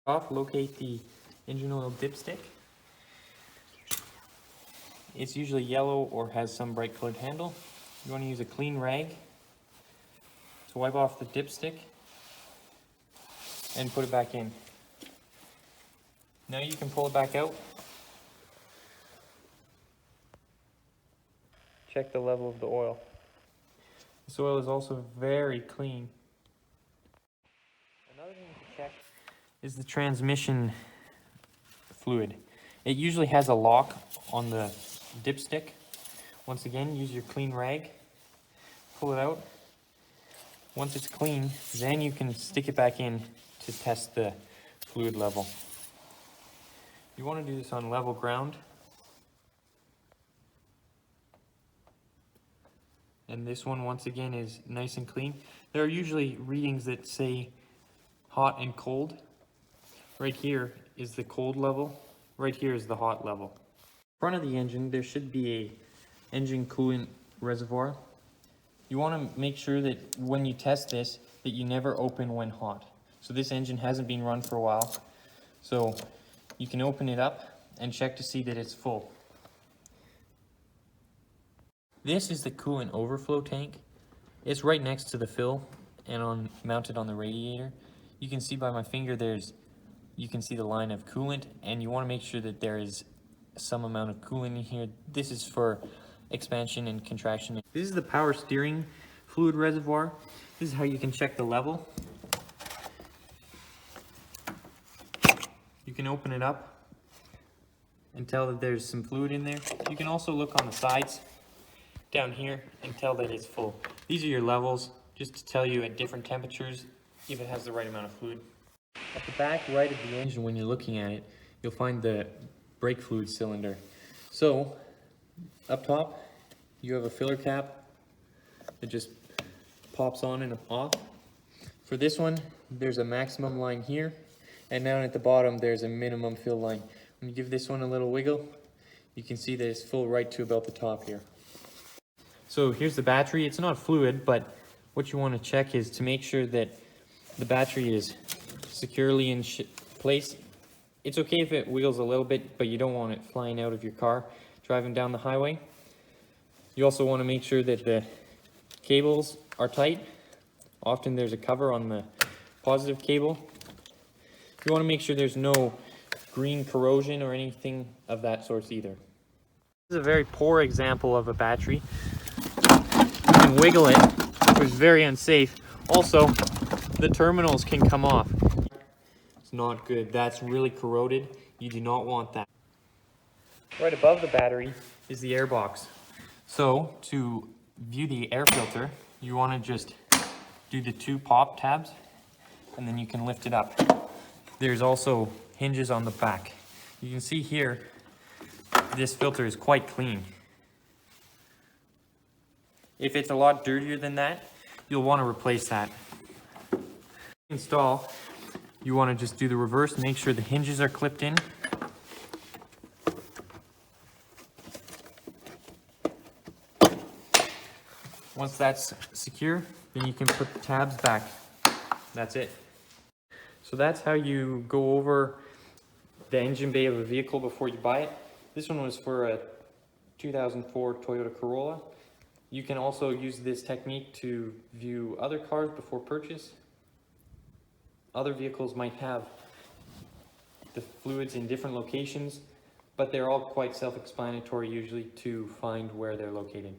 Off, locate the engine oil dipstick. It's usually yellow or has some bright colored handle. You want to use a clean rag to wipe off the dipstick and put it back in. Now you can pull it back out. Check the level of the oil. This oil is also very clean. Another thing to check is the transmission fluid. It usually has a lock on the dipstick. Once again, use your clean rag, pull it out. Once it's clean, then you can stick it back in to test the fluid level. You want to do this on level ground. And this one, once again, is nice and clean. There are usually readings that say hot and cold. Right here is the cold level. Right here is the hot level. In front of the engine, there should be a engine coolant reservoir. You want to make sure that when you test this, that you never open when hot. So this engine hasn't been run for a while. So you can open it up and check to see that it's full. This is the coolant overflow tank. It's right next to the fill and mounted on the radiator. You can see by my finger you can see the line of coolant, and you want to make sure that there is some amount of coolant in here. This is for expansion and contraction. This is the power steering fluid reservoir. This is how you can check the level. You can open it up and tell that there's some fluid in there. You can also look on the sides down here and tell that it's full. These are your levels, just to tell you at different temperatures if it has the right amount of fluid. At the back right of the engine, when you're looking at it, you'll find the brake fluid cylinder. So up top you have a filler cap that just pops on and off. For this one, there's a maximum line here, and down at the bottom there's a minimum fill line. When you give this one a little wiggle, you can see that it's full right to about the top here. So here's the battery. It's not fluid, but what you want to check is to make sure that the battery is securely in place. It's okay if it wiggles a little bit, but you don't want it flying out of your car driving down the highway. You also want to make sure that the cables are tight. Often there's a cover on the positive cable. You want to make sure there's no green corrosion or anything of that sort either. This is a very poor example of a battery. You can wiggle it, which is very unsafe. Also, the terminals can come off. It's not good. That's really corroded. You do not want that. Right above the battery is the air box. So to view the air filter, you want to just do the two pop tabs, and then you can lift it up. There's also hinges on the back. You can see here, this filter is quite clean. If it's a lot dirtier than that, you'll want to replace that. Install, you want to just do the reverse, make sure the hinges are clipped in. Once that's secure, then you can put the tabs back. That's it. So that's how you go over the engine bay of a vehicle before you buy it. This one was for a 2004 Toyota Corolla. You can also use this technique to view other cars before purchase. Other vehicles might have the fluids in different locations, but they're all quite self-explanatory usually to find where they're located.